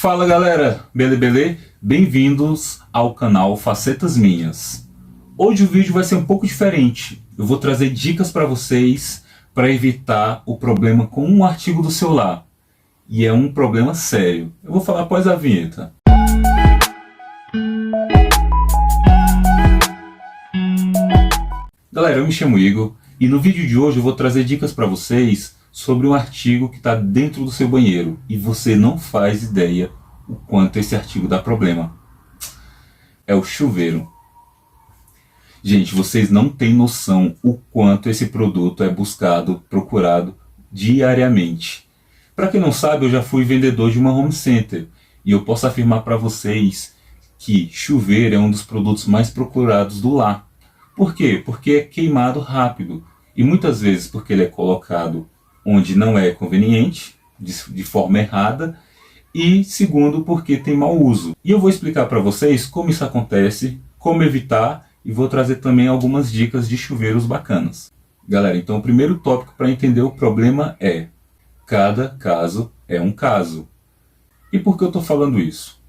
Fala galera, beleza? Bem-vindos ao canal Facetas Minhas. Hoje o vídeo vai ser um pouco diferente. Eu vou trazer dicas para vocês para evitar o problema com um artigo do celular. E é um problema sério. Eu vou falar após a vinheta. Galera, eu me chamo Igor e no vídeo de hoje eu vou trazer dicas para vocês sobre um artigo que está dentro do seu banheiro e você não faz ideia o quanto esse artigo dá problema. É o chuveiro. Gente, vocês não têm noção o quanto esse produto é buscado, procurado diariamente. Para quem não sabe, eu já fui vendedor de uma home center e eu posso afirmar para vocês que chuveiro é um dos produtos mais procurados do lar. Por quê? Porque é queimado rápido e muitas vezes porque ele é colocado onde não é conveniente, de forma errada, e segundo, porque tem mau uso. E eu vou explicar para vocês como isso acontece, como evitar, e vou trazer também algumas dicas de chuveiros bacanas. Galera, então o primeiro tópico para entender o problema é: cada caso é um caso. E por que eu estou falando isso?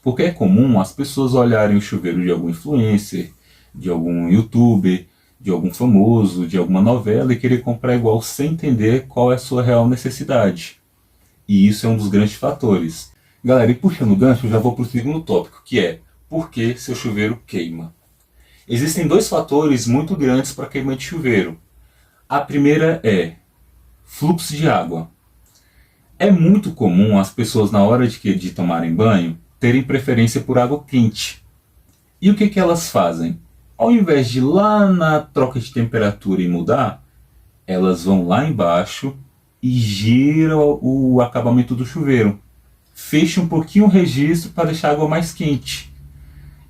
Porque é comum as pessoas olharem o chuveiro de algum influencer, de algum youtuber, de algum famoso, de alguma novela e querer comprar igual sem entender qual é a sua real necessidade. E isso é um dos grandes fatores. Galera, e puxando o gancho, eu já vou para o segundo tópico, que é: por que seu chuveiro queima? Existem dois fatores muito grandes para queima de chuveiro. A primeira é fluxo de água. É muito comum as pessoas na hora de tomarem banho terem preferência por água quente. E o que elas fazem? Ao invés de ir lá na troca de temperatura e mudar, elas vão lá embaixo e giram o acabamento do chuveiro. Fecha um pouquinho o registro para deixar a água mais quente.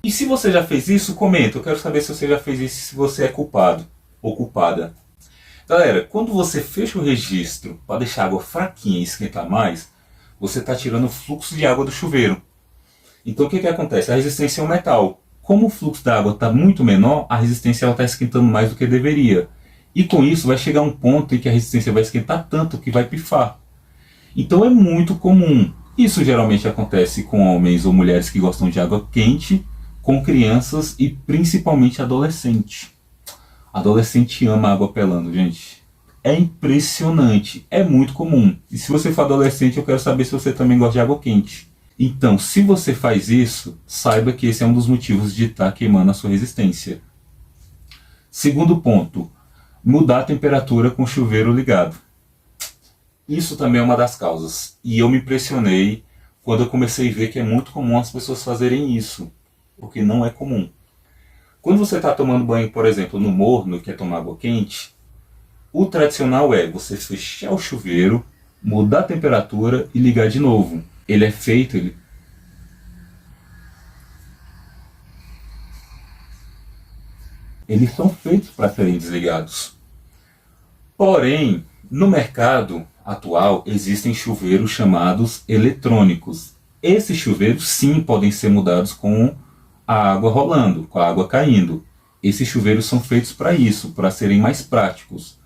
E se você já fez isso, comenta. Eu quero saber se você já fez isso, se você é culpado ou culpada. Galera, quando você fecha o registro para deixar a água fraquinha e esquentar mais, você está tirando o fluxo de água do chuveiro. Então o que acontece? A resistência é um metal. Como o fluxo da água está muito menor, a resistência está esquentando mais do que deveria. E com isso vai chegar um ponto em que a resistência vai esquentar tanto que vai pifar. Então é muito comum. Isso geralmente acontece com homens ou mulheres que gostam de água quente, com crianças e principalmente adolescente. Adolescente ama água pelando, gente. É impressionante, é muito comum. E se você for adolescente, eu quero saber se você também gosta de água quente. Então, se você faz isso, saiba que esse é um dos motivos de estar queimando a sua resistência. Segundo ponto, mudar a temperatura com o chuveiro ligado. Isso também é uma das causas. E eu me impressionei quando eu comecei a ver que é muito comum as pessoas fazerem isso, porque não é comum. Quando você está tomando banho, por exemplo, no morno, que é tomar água quente, o tradicional é você fechar o chuveiro, mudar a temperatura e ligar de novo. Ele é feito, eles são feitos para serem desligados. Porém, no mercado atual existem chuveiros chamados eletrônicos. Esses chuveiros sim podem ser mudados com a água rolando, com a água caindo. Esses chuveiros são feitos para isso, para serem mais práticos.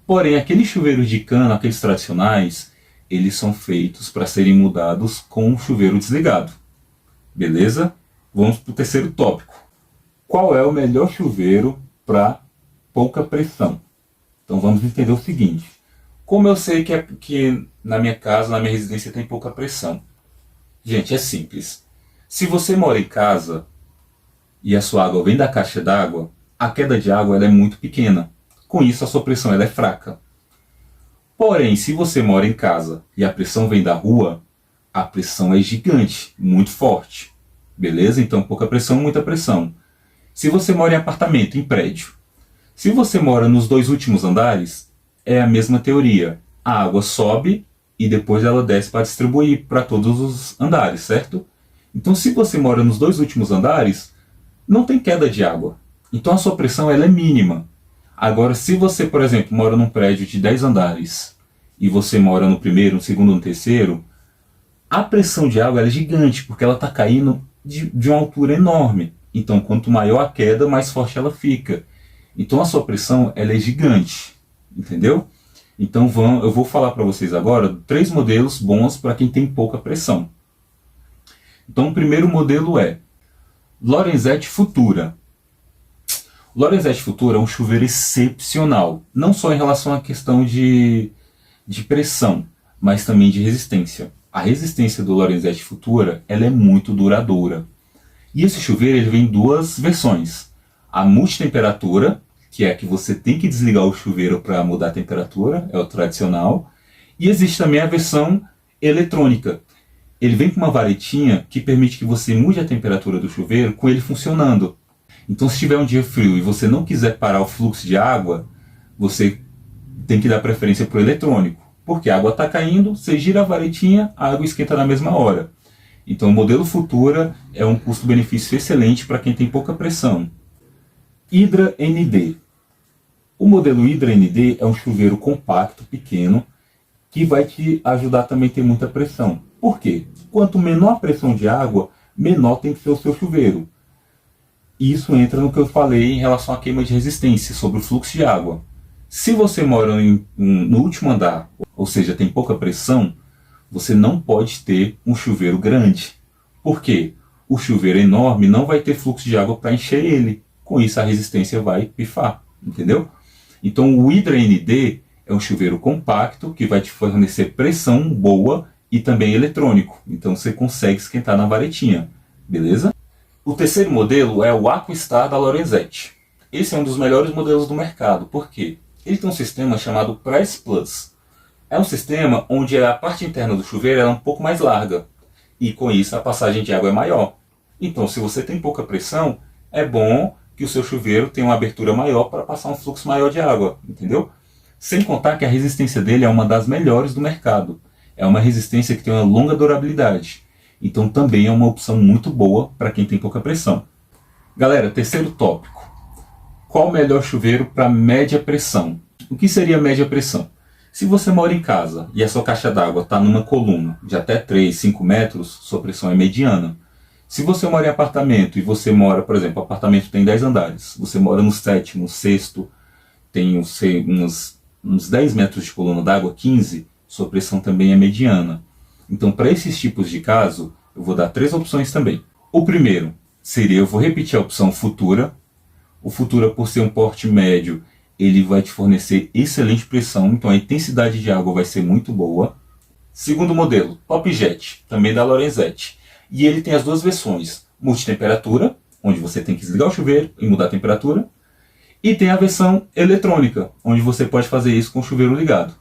Porém, aqueles chuveiros de cano, aqueles tradicionais, eles são feitos para serem mudados com o chuveiro desligado. Beleza? Vamos para o terceiro tópico. Qual é o melhor chuveiro para pouca pressão? Então vamos entender o seguinte. Como eu sei que na minha casa, na minha residência tem pouca pressão? Gente, é simples. Se você mora em casa e a sua água vem da caixa d'água, a queda de água ela é muito pequena. Com isso a sua pressão ela é fraca. Porém, se você mora em casa e a pressão vem da rua, a pressão é gigante, muito forte. Beleza? Então, pouca pressão, muita pressão. Se você mora em apartamento, em prédio, se você mora nos 2 últimos andares, é a mesma teoria. A água sobe e depois ela desce para distribuir para todos os andares, certo? Então, se você mora nos 2 últimos andares, não tem queda de água. Então, a sua pressão ela é mínima. Agora, se você, por exemplo, mora num prédio de 10 andares e você mora no primeiro, no segundo, no terceiro, a pressão de água ela é gigante, porque ela está caindo de uma altura enorme. Então, quanto maior a queda, mais forte ela fica. Então, a sua pressão ela é gigante, entendeu? Então, eu vou falar para vocês agora 3 modelos bons para quem tem pouca pressão. Então o primeiro modelo é Lorenzetti Futura. O Lorenzetti Futura é um chuveiro excepcional, não só em relação à questão de pressão, mas também de resistência. A resistência do Lorenzetti Futura ela é muito duradoura. E esse chuveiro ele vem em duas versões. A multitemperatura, que é a que você tem que desligar o chuveiro para mudar a temperatura, é o tradicional. E existe também a versão eletrônica. Ele vem com uma varetinha que permite que você mude a temperatura do chuveiro com ele funcionando. Então se tiver um dia frio e você não quiser parar o fluxo de água, você tem que dar preferência para o eletrônico. Porque a água está caindo, você gira a varetinha, a água esquenta na mesma hora. Então o modelo Futura é um custo-benefício excelente para quem tem pouca pressão. Hydra ND. O modelo Hydra ND é um chuveiro compacto, pequeno, que vai te ajudar também a ter muita pressão. Por quê? Quanto menor a pressão de água, menor tem que ser o seu chuveiro. Isso entra no que eu falei em relação à queima de resistência, sobre o fluxo de água. Se você mora no último andar, ou seja, tem pouca pressão, você não pode ter um chuveiro grande. Por quê? O chuveiro enorme não vai ter fluxo de água para encher ele. Com isso a resistência vai pifar, entendeu? Então o Hydra ND é um chuveiro compacto que vai te fornecer pressão boa e também eletrônico. Então você consegue esquentar na varetinha, beleza? O terceiro modelo é o Aquistar da Lorenzetti. Esse é um dos melhores modelos do mercado. Por quê? Ele tem um sistema chamado Price Plus. É um sistema onde a parte interna do chuveiro é um pouco mais larga. E com isso a passagem de água é maior. Então se você tem pouca pressão, é bom que o seu chuveiro tenha uma abertura maior para passar um fluxo maior de água. Entendeu? Sem contar que a resistência dele é uma das melhores do mercado. É uma resistência que tem uma longa durabilidade. Então também é uma opção muito boa para quem tem pouca pressão. Galera, terceiro tópico. Qual o melhor chuveiro para média pressão? O que seria média pressão? Se você mora em casa e a sua caixa d'água está numa coluna de até 3, 5 metros, sua pressão é mediana. Se você mora em apartamento e você mora, por exemplo, o apartamento tem 10 andares, você mora no sétimo, sexto, tem uns 10 metros de coluna d'água, 15, sua pressão também é mediana. Então, para esses tipos de caso, eu vou dar 3 opções também. O primeiro seria, eu vou repetir a opção Futura. O Futura, por ser um porte médio, ele vai te fornecer excelente pressão, então a intensidade de água vai ser muito boa. Segundo modelo, Top Jet, também da Lorenzetti. E ele tem as duas versões, multitemperatura, onde você tem que desligar o chuveiro e mudar a temperatura. E tem a versão eletrônica, onde você pode fazer isso com o chuveiro ligado.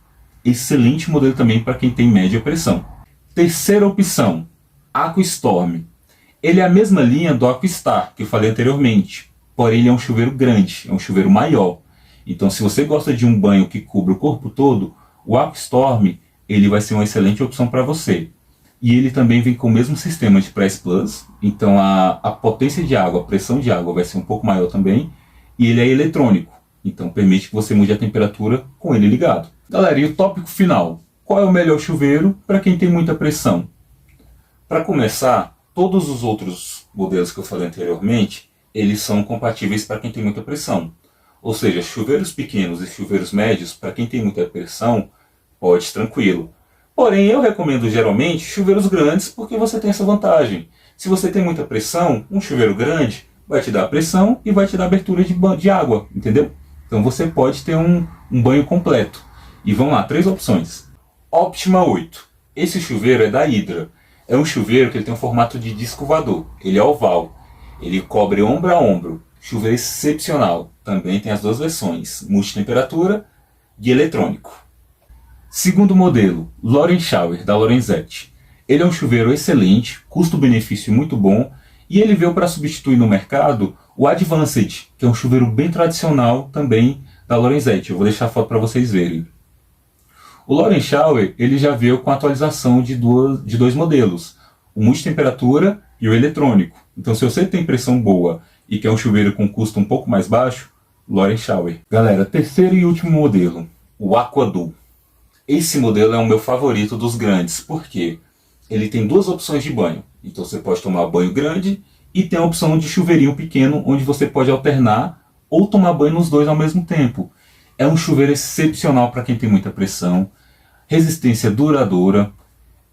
Excelente modelo também para quem tem média pressão. Terceira opção, Aquistorm. Ele é a mesma linha do Aquistar, que eu falei anteriormente. Porém, ele é um chuveiro grande, é um chuveiro maior. Então, se você gosta de um banho que cubra o corpo todo, o Aquistorm ele vai ser uma excelente opção para você. E ele também vem com o mesmo sistema de Press Plus. Então, a potência de água, a pressão de água vai ser um pouco maior também. E ele é eletrônico. Então, permite que você mude a temperatura com ele ligado. Galera, e o tópico final? Qual é o melhor chuveiro para quem tem muita pressão? Para começar, todos os outros modelos que eu falei anteriormente, eles são compatíveis para quem tem muita pressão. Ou seja, chuveiros pequenos e chuveiros médios, para quem tem muita pressão, pode tranquilo. Porém, eu recomendo geralmente chuveiros grandes porque você tem essa vantagem. Se você tem muita pressão, um chuveiro grande vai te dar pressão e vai te dar abertura de água, entendeu? Então você pode ter um banho completo. E vamos lá, 3 opções. Optima 8. Esse chuveiro é da Hydra. É um chuveiro que ele tem um formato de disco voador. Ele é oval. Ele cobre ombro a ombro. Chuveiro excepcional. Também tem as duas versões, multitemperatura e eletrônico. Segundo modelo, Loren Shower, da Lorenzetti. Ele é um chuveiro excelente, custo-benefício muito bom, e ele veio para substituir no mercado o Advanced, que é um chuveiro bem tradicional também da Lorenzetti. Eu vou deixar a foto para vocês verem. O Loren Shower ele já veio com a atualização de dois modelos, o multitemperatura e o eletrônico. Então, se você tem pressão boa e quer um chuveiro com custo um pouco mais baixo, Loren Shower. Galera, terceiro e último modelo, o Aquaduo. Esse modelo é o meu favorito dos grandes, porque ele tem 2 opções de banho. Então você pode tomar banho grande e tem a opção de chuveirinho pequeno, onde você pode alternar ou tomar banho nos dois ao mesmo tempo. É um chuveiro excepcional para quem tem muita pressão, resistência duradoura,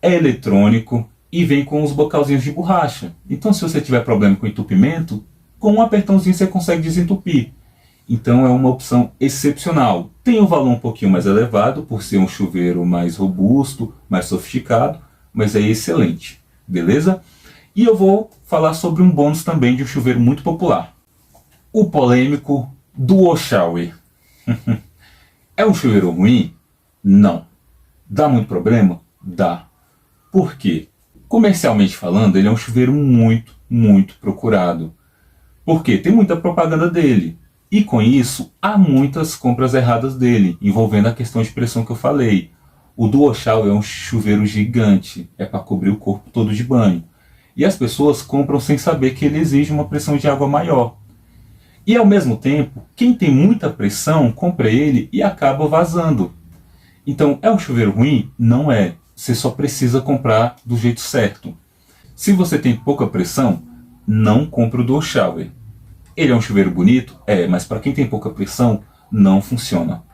é eletrônico e vem com os bocalzinhos de borracha. Então, se você tiver problema com entupimento, com um apertãozinho você consegue desentupir. Então é uma opção excepcional. Tem um valor um pouquinho mais elevado, por ser um chuveiro mais robusto, mais sofisticado, mas é excelente, beleza? E eu vou falar sobre um bônus também de um chuveiro muito popular. O polêmico Duo Shower. É um chuveiro ruim? Não. Dá muito problema? Dá. Por quê? Comercialmente falando, ele é um chuveiro muito procurado. Porque tem muita propaganda dele. E com isso, há muitas compras erradas dele, envolvendo a questão de pressão que eu falei. O Duo Shower é um chuveiro gigante, é para cobrir o corpo todo de banho. E as pessoas compram sem saber que ele exige uma pressão de água maior. E ao mesmo tempo, quem tem muita pressão compra ele e acaba vazando. Então, é um chuveiro ruim? Não é. Você só precisa comprar do jeito certo. Se você tem pouca pressão, não compre o Duo Shower. Ele é um chuveiro bonito? É, mas para quem tem pouca pressão, não funciona.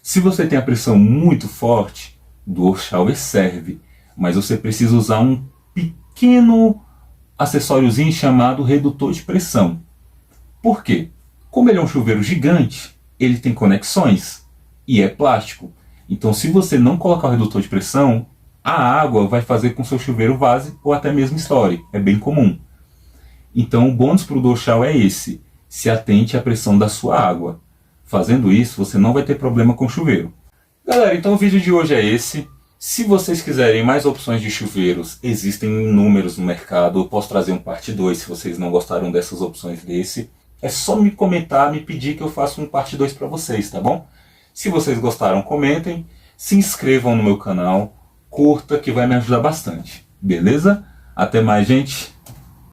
Se você tem a pressão muito forte, o Duo Shower serve, mas você precisa usar um pequeno acessóriozinho chamado redutor de pressão. Por quê? Como ele é um chuveiro gigante, ele tem conexões e é plástico. Então, se você não colocar o redutor de pressão, a água vai fazer com que o seu chuveiro vaze ou até mesmo estoure. É bem comum. Então, o bônus para o Duo Shower é esse. Se atente à pressão da sua água. Fazendo isso, você não vai ter problema com o chuveiro. Galera, então o vídeo de hoje é esse. Se vocês quiserem mais opções de chuveiros, existem inúmeros no mercado. Eu posso trazer um parte 2 se vocês não gostaram dessas opções desse. É só me comentar, me pedir que eu faça um parte 2 para vocês, tá bom? Se vocês gostaram, comentem. Se inscrevam no meu canal. Curta, que vai me ajudar bastante. Beleza? Até mais, gente.